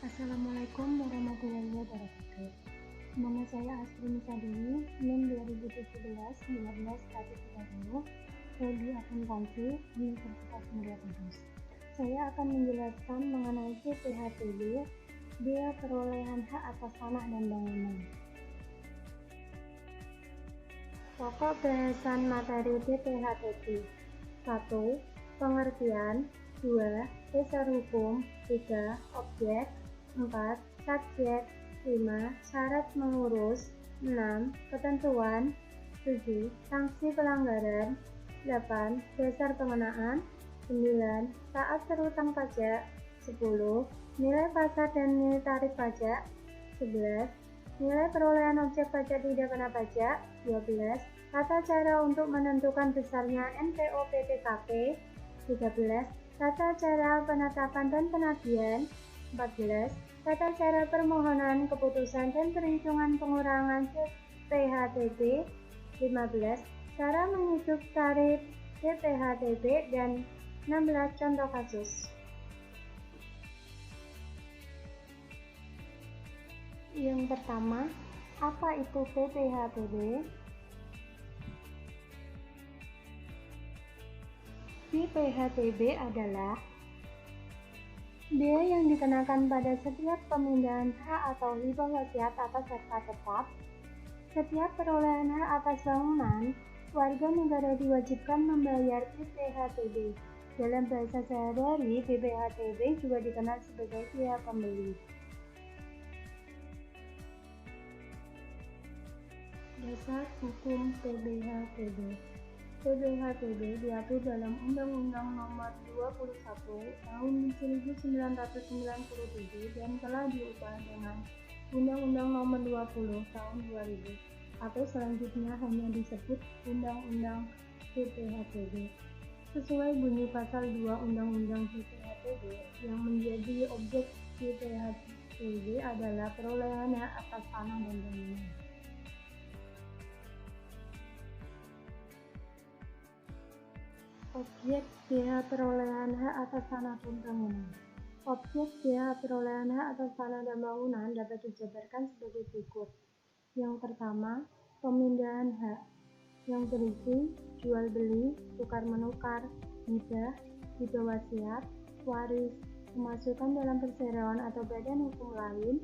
Assalamualaikum warahmatullahi wabarakatuh. Nama saya Astri Nisa Dewi, NIM 2017-12-130, Prodi Akuntansi, Universitas Muria Kudus. Saya akan menjelaskan mengenai PPHTB, Biaya Perolehan Hak Atas Tanah dan Bangunan. Pokok bahasan materi PPHTB: 1. Pengertian. 2. Dasar hukum. 3. Objek. 4. Subjek. 5. Syarat mengurus. 6. Ketentuan. 7. Sanksi pelanggaran. 8. Dasar pengenaan. 9. Taat berhutang pajak. 10. Nilai pasar dan nilai tarif pajak. 11. Nilai perolehan objek pajak tidak kena pajak. 12. Tata cara untuk menentukan besarnya NPO PPKP. 13. Tata cara penetapan dan penagihan. 14. Tata cara permohonan keputusan dan perhitungan pengurangan PPHTB. 15. Cara menghitung tarif PPHTB dan 16 contoh kasus. Yang pertama, apa itu PPHTB? PPHTB adalah biaya yang dikenakan pada setiap pemindahan hak atau hibah wasiat atas serta tetap. Setiap perolehan hak atas bangunan, warga negara diwajibkan membayar PPHTB. Dalam bahasa sehari-hari, PPHTB juga dikenal sebagai biaya pembeli. Dasar hukum PPHTB. PPHTB diatur dalam Undang-Undang Nomor 21 Tahun 1997 dan telah diubah dengan Undang-Undang Nomor 20 Tahun 2000 atau selanjutnya hanya disebut Undang-Undang PPHTB. Sesuai bunyi pasal 2 Undang-Undang PPHTB, yang menjadi objek PPHTB adalah perolehan hak atas tanah dan bangunan. Objek biaya perolehan hak atas tanah dan bangunan. Objek biaya perolehan hak atas tanah dan bangunan dapat dijabarkan sebagai berikut. Yang pertama, pemindahan hak, yang berisi jual beli, tukar menukar, hibah, hibah wasiat, waris, pemasukan dalam perseroan atau badan hukum lain,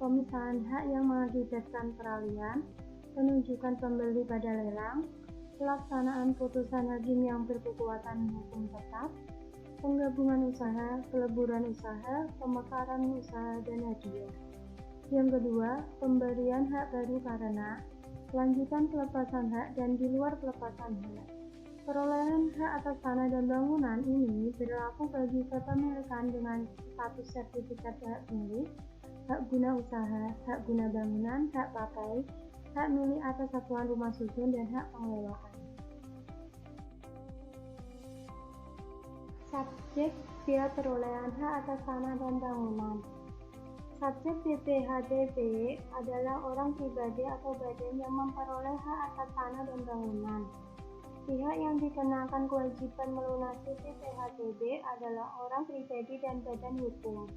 pemisahan hak yang mengakibatkan peralihan, penunjukan pembeli pada lelang, pelaksanaan putusan hakim yang berkekuatan hukum tetap, penggabungan usaha, peleburan usaha, pemekaran usaha, dan hadiah. Yang kedua, pemberian hak baru karena kelanjutan pelepasan hak dan di luar pelepasan hak. Perolehan hak atas tanah dan bangunan ini berlaku bagi kepemilikan dengan status sertifikat hak milik, hak guna usaha, hak guna bangunan, hak pakai, hak milik atas satuan rumah susun, dan hak pengelolaan. Subjek biaya perolehan hak atas tanah dan bangunan. Subjek PPHTB adalah orang pribadi atau badan yang memperoleh hak atas tanah dan bangunan. Pihak yang dikenakan kewajiban melunasi PPHTB adalah orang pribadi dan badan hukum.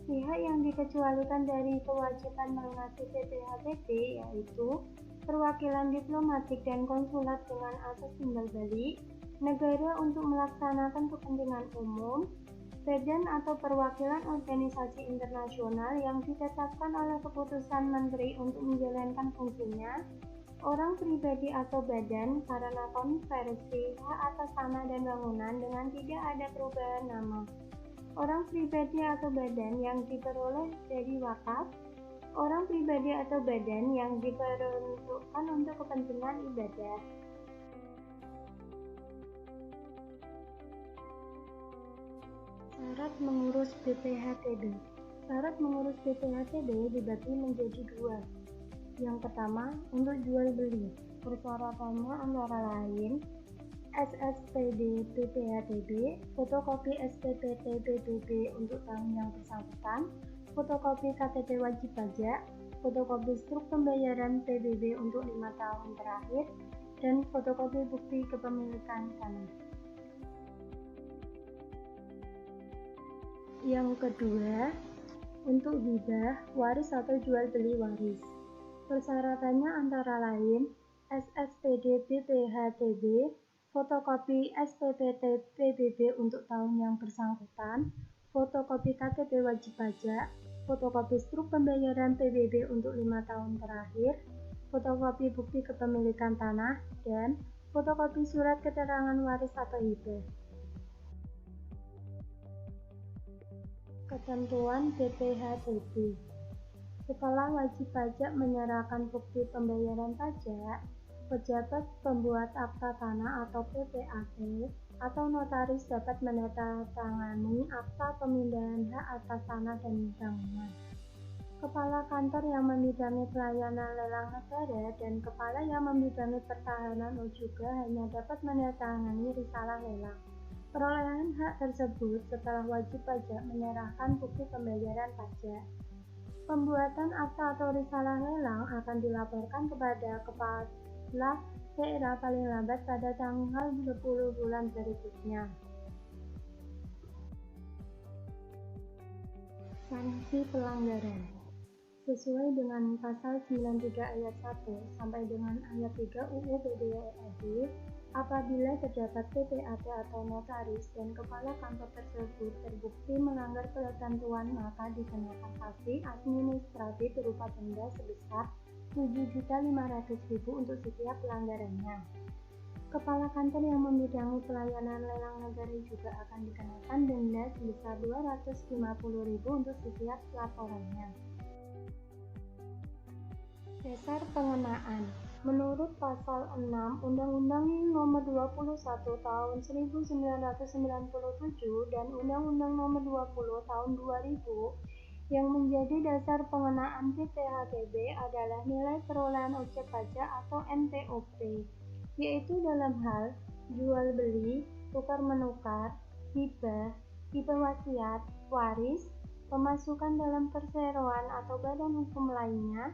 Pihak yang dikecualikan dari kewajiban melunasi PPHTB yaitu perwakilan diplomatik dan konsulat dengan asas timbal balik, negara untuk melaksanakan kepentingan umum, badan atau perwakilan organisasi internasional yang ditetapkan oleh keputusan menteri untuk menjalankan fungsinya, orang pribadi atau badan karena konversi hak atas tanah dan bangunan dengan tidak ada perubahan nama, orang pribadi atau badan yang diperoleh dari wakaf, orang pribadi atau badan yang diperuntukkan untuk kepentingan ibadah. Syarat mengurus PPHTB. Syarat mengurus PPHTB dibagi menjadi dua. Yang pertama, untuk jual beli. Persyaratannya antara lain SSPD PPHTB, fotokopi SPPT PBB untuk tahun yang bersangkutan, fotokopi KTP wajib pajak, fotokopi struk pembayaran PBB untuk 5 tahun terakhir, dan fotokopi bukti kepemilikan tanah. Yang kedua, untuk hibah, waris atau jual beli waris. Persyaratannya antara lain SSPD BPHTB, fotokopi SPPT PBB untuk tahun yang bersangkutan, fotokopi KTP wajib pajak, fotokopi struk pembayaran PBB untuk 5 tahun terakhir, fotokopi bukti kepemilikan tanah, dan fotokopi surat keterangan waris atau hibah. Ketentuan BPHTB. Setelah wajib pajak menyerahkan bukti pembayaran pajak, pejabat pembuat akta tanah atau PPAT atau notaris dapat menandatangani akta pemindahan hak atas tanah dan bangunan. Kepala kantor yang membidangi pelayanan lelang negara dan kepala yang membidangi pertahanan juga hanya dapat menandatangani risalah lelang. Perolehan hak tersebut setelah wajib pajak menyerahkan bukti pembayaran pajak. Pembuatan akta atau risalah lelang akan dilaporkan kepada kepala daerah paling lambat pada tanggal 10 bulan berikutnya. Sanksi pelanggaran. Sesuai dengan pasal 93 ayat 1 sampai dengan ayat 3 UU PDRT, apabila terdapat PPAT atau notaris dan kepala kantor tersebut terbukti melanggar ketentuan, maka dikenakan sanksi administratif berupa denda sebesar Rp7.500.000 untuk setiap pelanggarannya. Kepala kantor yang membidangi pelayanan lelang negara juga akan dikenakan denda sebesar Rp250.000 untuk setiap laporannya. Dasar pengenaan. Menurut Pasal 6 Undang-Undang Nomor 21 Tahun 1997 dan Undang-Undang Nomor 20 Tahun 2000, yang menjadi dasar pengenaan BPHTB adalah nilai perolehan objek pajak atau NPOP, yaitu dalam hal jual beli, tukar menukar, hibah, hibah wasiat, waris, pemasukan dalam perseroan atau badan hukum lainnya,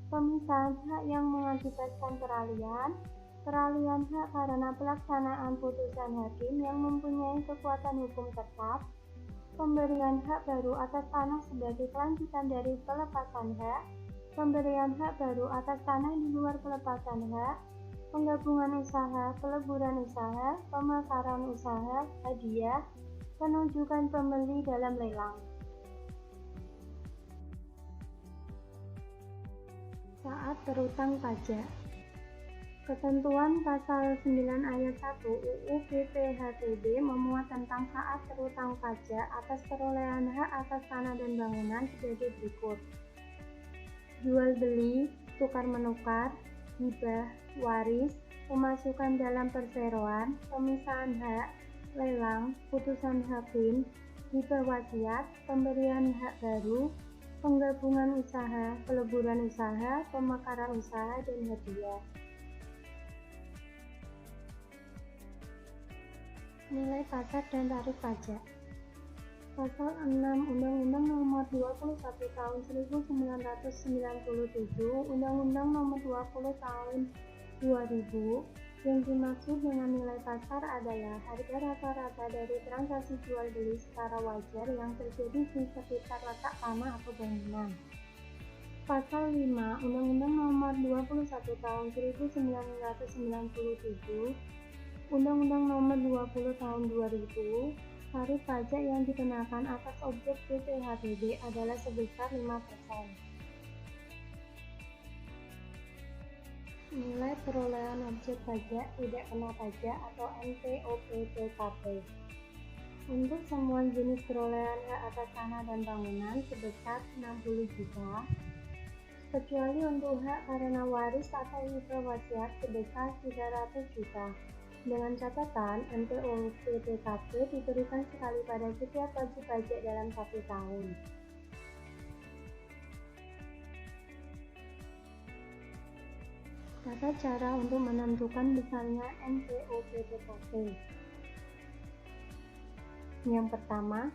pemisahan hak yang mengakibatkan peralihan hak karena pelaksanaan putusan hakim yang mempunyai kekuatan hukum tetap, pemberian hak baru atas tanah sebagai kelanjutan dari pelepasan hak, pemberian hak baru atas tanah di luar pelepasan hak, penggabungan usaha, peleburan usaha, pemekaran usaha, hadiah, penunjukan pembeli dalam lelang. Saat berutang pajak. Ketentuan Pasal 9 Ayat 1 UU BPHTB memuat tentang saat berutang pajak atas perolehan hak atas tanah dan bangunan sebagai berikut. Jual beli, tukar menukar, hibah, waris, pemasukan dalam perseroan, pemisahan hak, lelang, putusan hakim, hibah wasiat, pemberian hak baru, penggabungan usaha, peleburan usaha, pemekaran usaha, dan hadiah. Nilai pajak dan tarif pajak. Pasal 6 Undang-Undang Nomor 21 Tahun 1997, Undang-Undang Nomor 20 Tahun 2000, yang dimaksud dengan nilai pasar adalah harga rata-rata dari transaksi jual beli secara wajar yang terjadi di sekitar letak tanah atau bangunan. Pasal 5 Undang-Undang Nomor 21 Tahun 1997, Undang-Undang Nomor 20 Tahun 2000, tarif pajak yang dikenakan atas objek BPHTB adalah sebesar 5%. Nilai perolehan objek pajak tidak kena pajak atau NPOP/PKP. Untuk semua jenis perolehan hak atas tanah dan bangunan sebesar 60 juta, kecuali untuk hak karena waris atau hibah wasiat sebesar 300 juta. Dengan catatan, NPOP/PKP diberikan sekali pada setiap wajib pajak dalam 1 tahun. Tata cara untuk menentukan besarnya NPOP/PKP. Yang pertama,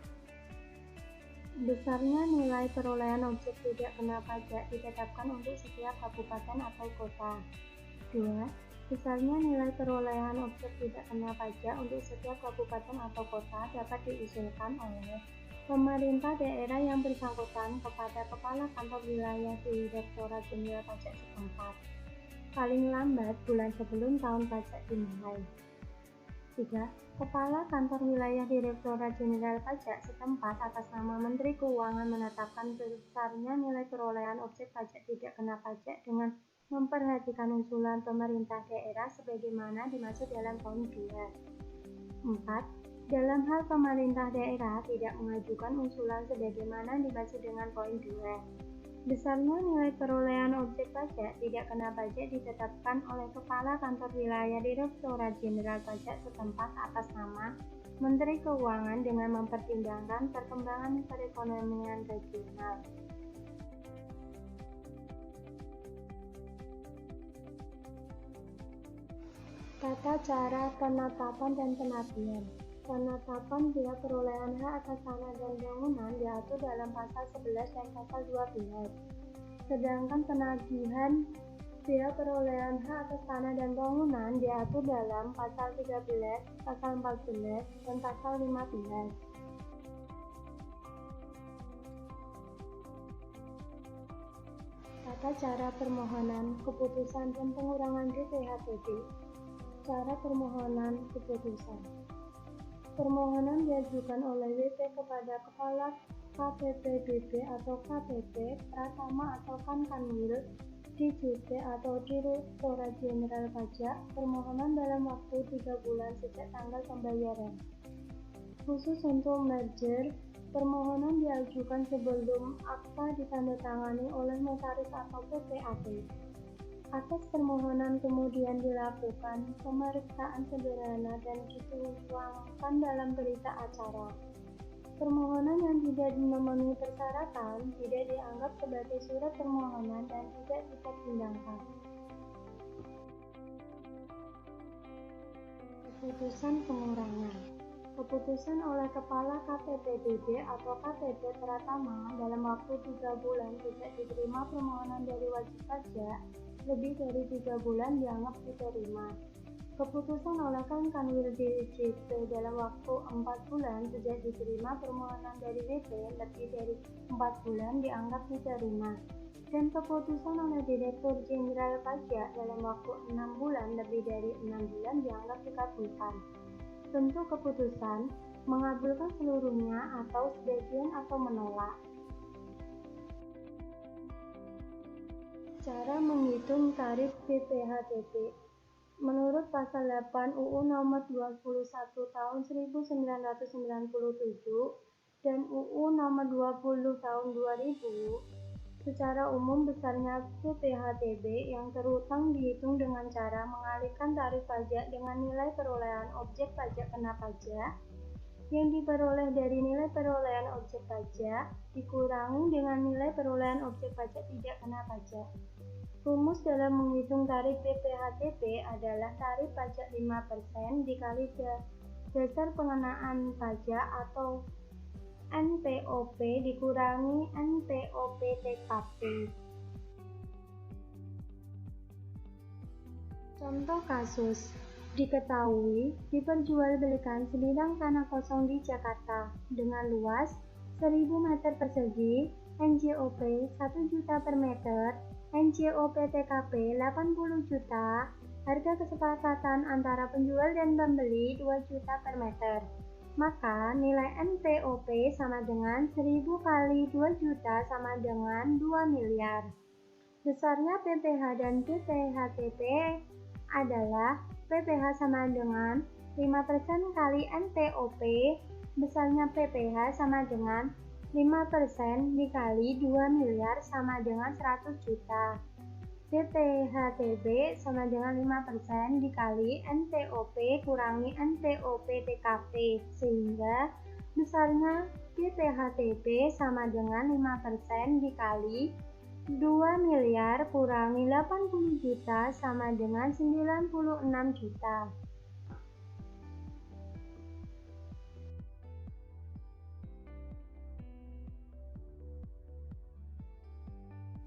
besarnya nilai perolehan objek tidak kena pajak ditetapkan untuk setiap kabupaten atau kota. 2. Besarnya nilai perolehan objek tidak kena pajak untuk setiap kabupaten atau kota dapat diusulkan oleh pemerintah daerah yang bersangkutan kepada Kepala Kantor Wilayah Direktorat Jenderal Pajak setempat, paling lambat bulan sebelum tahun pajak dimulai. 3. Kepala Kantor Wilayah Direktorat Jenderal Pajak setempat atas nama Menteri Keuangan menetapkan besarnya nilai perolehan objek pajak tidak kena pajak dengan memperhatikan usulan pemerintah daerah sebagaimana dimaksud dalam poin 2. 4. Dalam hal pemerintah daerah tidak mengajukan usulan sebagaimana dimaksud dengan poin 2. Besarnya nilai perolehan objek pajak tidak kena pajak ditetapkan oleh Kepala Kantor Wilayah Direktorat Jenderal Pajak setempat atas nama Menteri Keuangan dengan mempertimbangkan perkembangan perekonomian regional. Tata cara penetapan dan penagihan. Penetapan biaya perolehan hak atas tanah dan bangunan diatur dalam pasal 11 dan pasal 12. Sedangkan penagihan biaya perolehan hak atas tanah dan bangunan diatur dalam pasal 13, pasal 14, dan pasal 15. Tata cara permohonan, keputusan, dan pengurangan BPHTB. Cara permohonan keputusan. Permohonan diajukan oleh WP kepada Kepala KPPDB atau KPP, Pratama atau Kanwil, DJP atau Direktorat Jenderal Pajak, permohonan dalam waktu 3 bulan sejak tanggal pembayaran. Khusus untuk merger, permohonan diajukan sebelum akta ditandatangani oleh notaris atau PPAT. Atas permohonan kemudian dilakukan pemeriksaan sederhana dan dituangkan dalam berita acara. Permohonan yang tidak memenuhi persyaratan tidak dianggap sebagai surat permohonan dan tidak dipertimbangkan. Keputusan pengurangan. Keputusan oleh Kepala KPPDB atau KPP Pratama dalam waktu 3 bulan sejak diterima permohonan dari wajib pajak lebih dari 3 bulan dianggap diterima. Keputusan oleh Kanwil DJP dalam waktu 4 bulan sejak diterima permohonan dari WP lebih dari 4 bulan dianggap diterima. Dan keputusan oleh Direktur Jenderal Pajak dalam waktu 6 bulan lebih dari 6 bulan dianggap dikabulkan. Bentuk keputusan mengabulkan seluruhnya atau sebagian atau menolak. Cara menghitung tarif BPHTB. Menurut Pasal 8 UU Nomor 21 Tahun 1997 dan UU Nomor 20 Tahun 2000, secara umum besarnya BPHTB yang terutang dihitung dengan cara mengalihkan tarif pajak dengan nilai perolehan objek pajak kena pajak yang diperoleh dari nilai perolehan objek pajak dikurangi dengan nilai perolehan objek pajak tidak kena pajak. Rumus dalam menghitung tarif BPHTB adalah tarif pajak 5% dikali dasar pengenaan pajak atau NPOP dikurangi NPOP TKP. Contoh kasus. Diketahui diperjualbelikan sebidang tanah kosong di Jakarta dengan luas 1000 meter persegi, NJOP 1 juta per meter, NJOP TKP 80 juta, harga kesepakatan antara penjual dan pembeli 2 juta per meter. Maka nilai NPOP sama dengan 1000 kali 2 juta sama dengan 2 miliar. Besarnya PPH dan BPHTB adalah PPH sama dengan 5% kali NPOP, besarnya PPH sama dengan 5% dikali 2 miliar sama dengan 100 juta. BPHTB sama dengan 5% dikali NPOP kurangi NPOP TKP, sehingga besarnya BPHTB sama dengan 5% dikali 2 miliar kurangi 80 juta sama dengan 96 juta.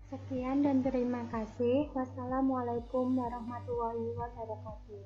Sekian dan terima kasih. Wassalamualaikum warahmatullahi wabarakatuh.